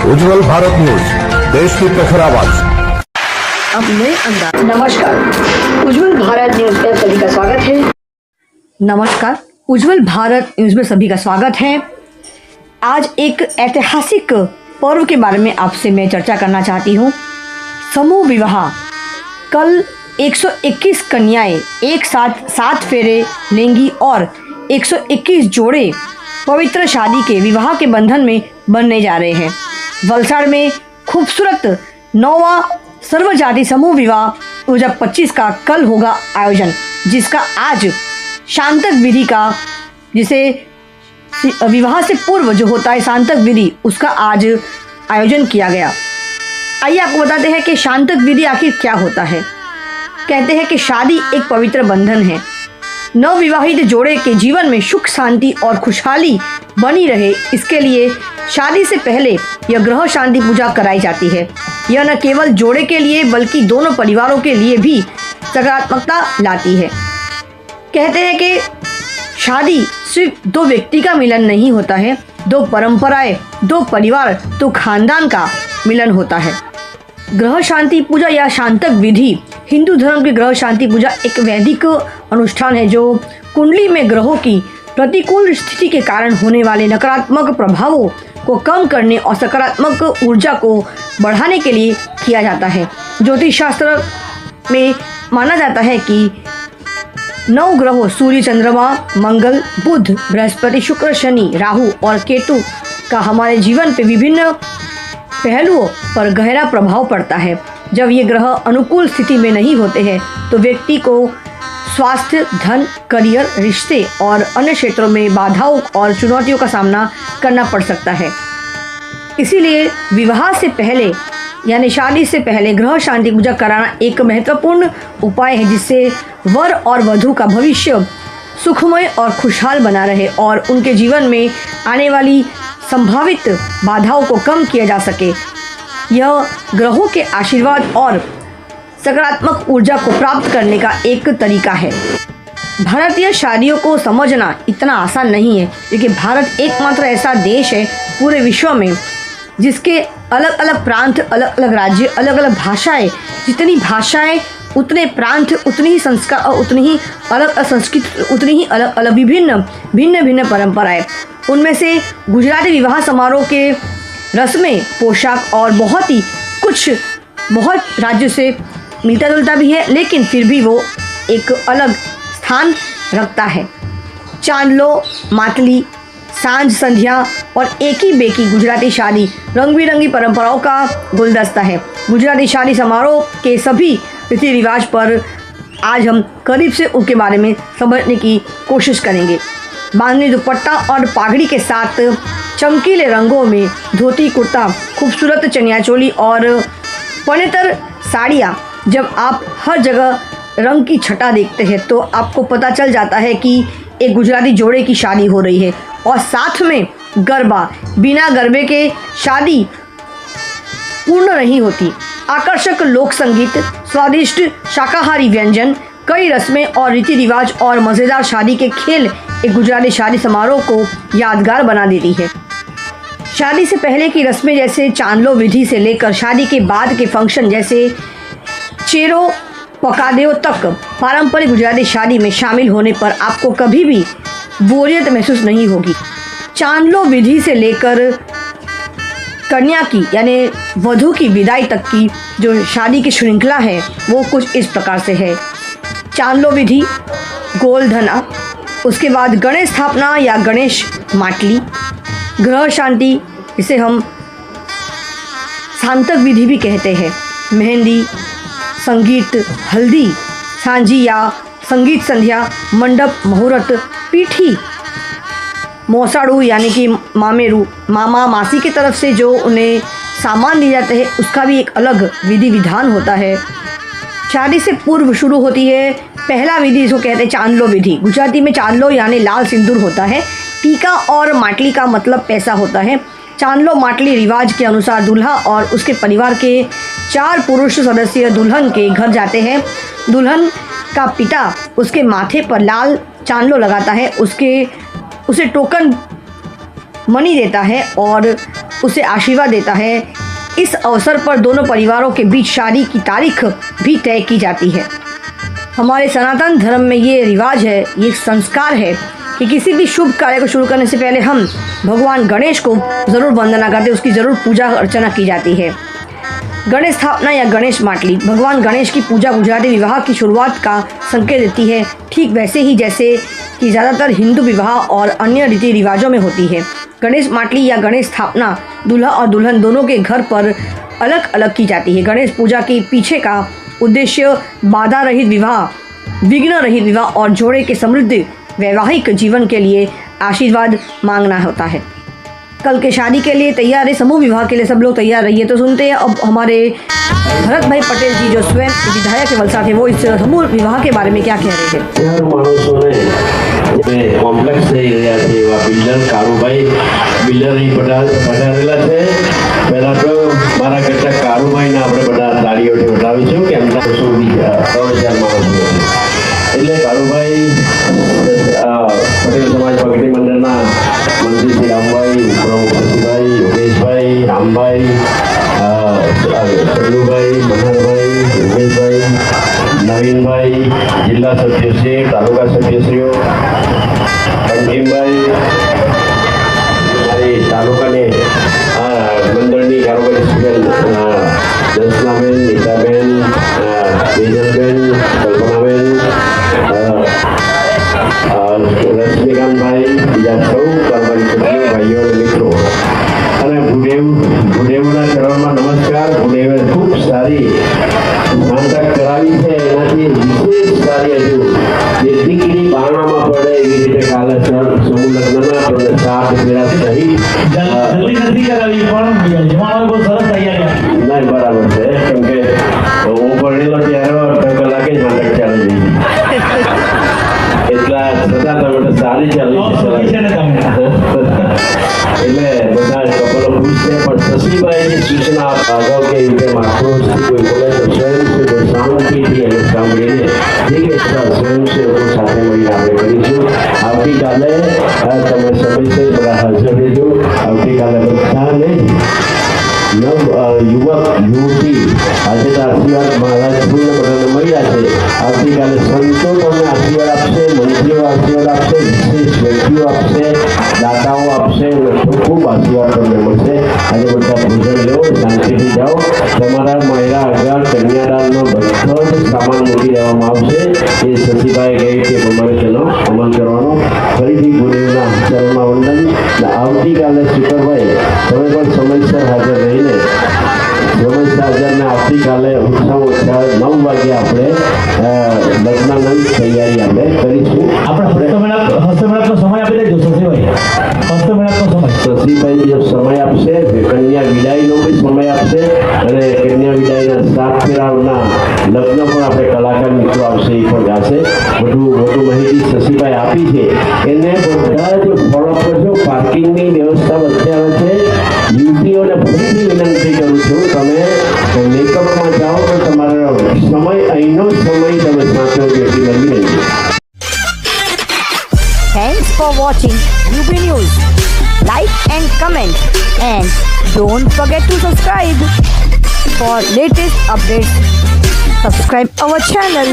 उज्जवल Bharat news, देश की प्रखर आवाज। अब नए अंदाज। नमस्कार, उज्जवल भारत न्यूज में सभी का स्वागत है। नमस्कार, उज्जवल भारत न्यूज में सभी का स्वागत है। आज एक ऐतिहासिक पर्व के बारे में आपसे मैं चर्चा करना चाहती हूँ। समूह विवाह। कल 121 कन्याएं एक साथ 7 फेरे लेंगी और 121 जोड़े पवित्र शादी के विवाह के बंधन में बनने जा रहे हैं। वलसाड़ में खूबसूरत 9वां सर्वजाति समूह विवाह 2025 का कल होगा आयोजन, जिसका आज शांतक विधि का, जिसे विवाह से पूर्व जो होता है शांतक विधि, उसका आज आयोजन किया गया। आइए आपको बताते हैं कि शांतक विधि आखिर क्या होता है। कहते हैं कि शादी एक पवित्र बंधन है। नवविवाहित जोड़े के जीवन में सुख, शांति और खुशहाली बनी रहे, इसके लिए शादी से पहले यह ग्रह शांति पूजा कराई जाती है। यह न केवल जोड़े के लिए बल्कि दोनों परिवारों के लिए भी सकारात्मकता लाती है। कहते हैं कि शादी सिर्फ दो व्यक्ति का मिलन नहीं होता है, दो परंपराएं, दो परिवार, दो खानदान का मिलन होता है। ग्रह शांति पूजा या शांतक विधि हिंदू धर्म की ग्रह शांति पूजा एक वैदिक अनुष्ठान है जो कुंडली में ग्रहों की प्रतिकूल स्थिति के कारण होने वाले नकारात्मक प्रभावों को कम करने और सकारात्मक ऊर्जा को बढ़ाने के लिए किया जाता है। ज्योतिष शास्त्र में माना जाता है कि 9 ग्रहों सूर्य, चंद्रमा, मंगल, बुध, बृहस्पति, शुक्र, शनि, राहु और केतु का हमारे जीवन पे विभिन्न पहलुओं पर गहरा प्रभाव पड़ता है। जब ये ग्रह अनुकूल स्थिति में नहीं होते हैं तो व्यक्ति को स्वास्थ्य, धन, करियर, रिश्ते और अन्य क्षेत्रों में बाधाओं और चुनौतियों का सामना करना पड़ सकता है। इसीलिए विवाह से पहले यानी शादी से पहले ग्रह शांति पूजा कराना एक महत्वपूर्ण उपाय है, जिससे वर और वधू का भविष्य सुखमय और खुशहाल बना रहे और उनके जीवन में आने वाली संभावित बाधाओं को कम किया जा सके। यह ग्रहों के आशीर्वाद और सकारात्मक ऊर्जा को प्राप्त करने का एक तरीका है। भारतीय शादियों को समझना इतना आसान नहीं है, क्योंकि भारत एकमात्र ऐसा देश है पूरे विश्व में जिसके अलग अलग प्रांत, अलग अलग राज्य, अलग अलग भाषाएं, जितनी भाषाएं उतने प्रांत, उतनी ही संस्कार और उतनी ही अलग संस्कृति, उतनी ही अलग अलग भिन्न परंपराएं। उनमें से गुजराती विवाह समारोह के रस्में, पोशाक और बहुत राज्यों से मिलता जुलता भी है, लेकिन फिर भी वो एक अलग स्थान रखता है। चांदलो, मातली, सांझ संध्या और एकी बेकी गुजराती शादी रंग बिरंगी परंपराओं का गुलदस्ता है। गुजराती शादी समारोह के सभी रीति रिवाज पर आज हम करीब से उनके बारे में समझने की कोशिश करेंगे। बांधनी दुपट्टा और पागड़ी के साथ चमकीले रंगों में धोती, कुर्ता, खूबसूरत चनिया चोली और पनेतर साड़ियाँ। जब आप हर जगह रंग की छटा देखते हैं तो आपको पता चल जाता है कि एक गुजराती जोड़े की शादी हो रही है। और साथ में गरबा, बिना गरबे के शादी पूर्ण नहीं होती। आकर्षक लोक संगीत, स्वादिष्ट शाकाहारी व्यंजन, कई रस्में और रीति रिवाज और मज़ेदार शादी के खेल एक गुजराती शादी समारोह को यादगार बना देती है। शादी से पहले की रस्में जैसे चांदलो विधि से लेकर शादी के बाद के फंक्शन जैसे चेरो पकादेव तक पारंपरिक गुजराती शादी में शामिल होने पर आपको कभी भी बोरियत महसूस नहीं होगी। चांदलो विधि से लेकर कन्या की यानी वधू की विदाई तक की जो शादी की श्रृंखला है वो कुछ इस प्रकार से है। चांदलो विधि, गोलधना, उसके बाद गणेश स्थापना या गणेश माटली, ग्रह शांति जिसे हम शांतक विधि भी कहते हैं, मेहंदी, संगीत, हल्दी, सांझी या संगीत संध्या, मंडप, मुहूर्त, पीठी, मौसाड़ू यानी कि मामेरू, मामा मासी की तरफ से जो उन्हें सामान दिए जाते हैं उसका भी एक अलग विधि विधान होता है। शादी से पूर्व शुरू होती है पहला विधि, जिसको कहते हैं चांदलो विधि। गुजराती में चांदलो यानी लाल सिंदूर होता है। टीका और माटली का मतलब पैसा होता है। चांदलो माटली रिवाज के अनुसार दूल्हा और उसके परिवार के 4 पुरुष सदस्य दुल्हन के घर जाते हैं। दुल्हन का पिता उसके माथे पर लाल चांदलो लगाता है, उसे टोकन मनी देता है और उसे आशीर्वाद देता है। इस अवसर पर दोनों परिवारों के बीच शादी की तारीख भी तय की जाती है। हमारे सनातन धर्म में ये रिवाज है, ये संस्कार है कि किसी भी शुभ कार्य को शुरू करने से पहले हम भगवान गणेश को ज़रूर वंदना करते हैं, उसकी ज़रूर पूजा अर्चना की जाती है। गणेश स्थापना या गणेश माटली भगवान गणेश की पूजा गुजराती विवाह की शुरुआत का संकेत देती है, ठीक वैसे ही जैसे कि ज़्यादातर हिंदू विवाह और अन्य रीति रिवाजों में होती है। गणेश माटली या गणेश स्थापना दूल्हा और दुल्हन दोनों के घर पर अलग अलग की जाती है। गणेश पूजा के पीछे का उद्देश्य बाधा रहित विवाह, विघ्न रहित विवाह और जोड़े के समृद्ध वैवाहिक जीवन के लिए आशीर्वाद मांगना होता है। कल के शादी के लिए तैयार है, समूह विवाह के लिए सब लोग तैयार रहिए। तो सुनते हैं अब हमारे भरत भाई पटेल जी जो स्वयं विधायक के वलसाड थे, वो इस समूह विवाह के बारे में क्या कह रहे थे। કોમ્પ્લેક્સ થઈ રહ્યા છે એવા બિલ્ડર કારુભાઈ બિલ્ડર અહીં પધારેલા છે। પહેલા તો મારા કરતા કારુભાઈને આપણે બધા તાળીઓથી વધાવીશું કે એમના 3,000 માણસો એટલે કારુભાઈ પટેલ સમાજ પ્રગતિ મંડળના મંત્રી શ્રી રામભાઈ, પ્રમુખ શશીભાઈ, યોગેશભાઈ, રામભાઈ, સલ્લુભાઈ, મનહરભાઈ, યોગેશભાઈ, નવીનભાઈ, જિલ્લા સભ્યશ્રી, તાલુકા સભ્યશ્રીઓ, અંતિમભાઈ, મારી તાલુકાની મંડળની કારોબારી દર્શનાબેન, નીતાબેન, બેજલબેન, કલ્પનાબેન, રશ્મિકાંતભાઈ, બીજા સૌ કારોબારી સભ્યો, ભાઈઓ અને મિત્રો અને ભૂદેવના ચરણમાં નમસ્કાર। ભૂદેવે ખૂબ સારી નાટક કરાવી છે, એનાથી વિશેષ સારી હજુ જે દીકરી બારણામાં પડે એવી રીતે કાલે સમૂહ લગ્નના તમને 7 ફેરા સહિત જલ્દી નથી કરાવી પણ જમાનો બહુ સરસ તૈયારી નહીં બરાબર છે, કેમ કે હું ભણેલો ત્યારે 8 કલાકે જ નાટક ચાલી ગઈ એટલા છતાં તમે તો સારી ચાલી છે ને તમે એટલે બધા કપલો ખુશ છે। પણ શશીભાઈની સૂચના અગાઉ કે રીતે આક્રોશથી કોઈ બોલે તો સ્વયંસેવકો શાંતિથી એને સાંભળીને જે કે સ્વયંસેવકો સાથે મળીને આપણે કરીશું। આવતીકાલે તમે સમયસર બધા હાજર રહેજો। આવતીકાલે બધાને યુવક યુવતી આજે તો આશીર્વાદ મહારાજ પૂર્ણ બધાને મળ્યા છે। આવતીકાલે સંતો તમને આશીર્વાદ આપશે, મંત્રીઓ આશીર્વાદ આપશે, વિશેષ વ્યક્તિઓ આપશે, દાતાઓ આપશે, ખૂબ આશીર્વાદ તમને મળશે। આજે બધા ભોજન લો, શાંતિથી જાઓ। તમારા મહિલા આગળ કન્યાદાનનો બધો જ સામાન મૂકી દેવામાં આવશે। એ શશીભાઈ કહે કે પ્રમાણે તેનો અમલ કરવાનો। ફરીથી ગુરુદેવના ચરણમાં વંદન। આવતીકાલે શુક્રભાઈ તમે પણ સમયસર હાજર રહીને સમયસર હાજરને આવતીકાલે ઓછામાં ઓછા 9 વાગે આપણે લગ્નની તૈયારી આપણે કરીશું। હસ્તમેળાપનો સમય આપી દેજો શશીભાઈ, હસ્તમેળાપનો સમય શશીભાઈ જો સમય આપશે, કન્યા વિદાયનો બી સમય આપશે અને કન્યા વિદાયના 7 ફેરાના લગ્ન પણ આપણે કલાકાર મિત્રો આવશે, એ પણ ગાશે। વધુ માહિતી શશીભાઈ આપી છે એને બધા જ ફોલો કરજો। પાર્કિંગની વ્યવસ્થા વચ્ચે આવે છે। યુવતીઓને ફરીથી વિનંતી કરું છું, તમે મેકઅપમાં જાઓ તો તમારો સમય અહીંનો સમય તમે સાચો એટલી બની નહીં। Thanks for watching UB News. Like and comment, and don't forget to subscribe for latest updates. Subscribe our channel.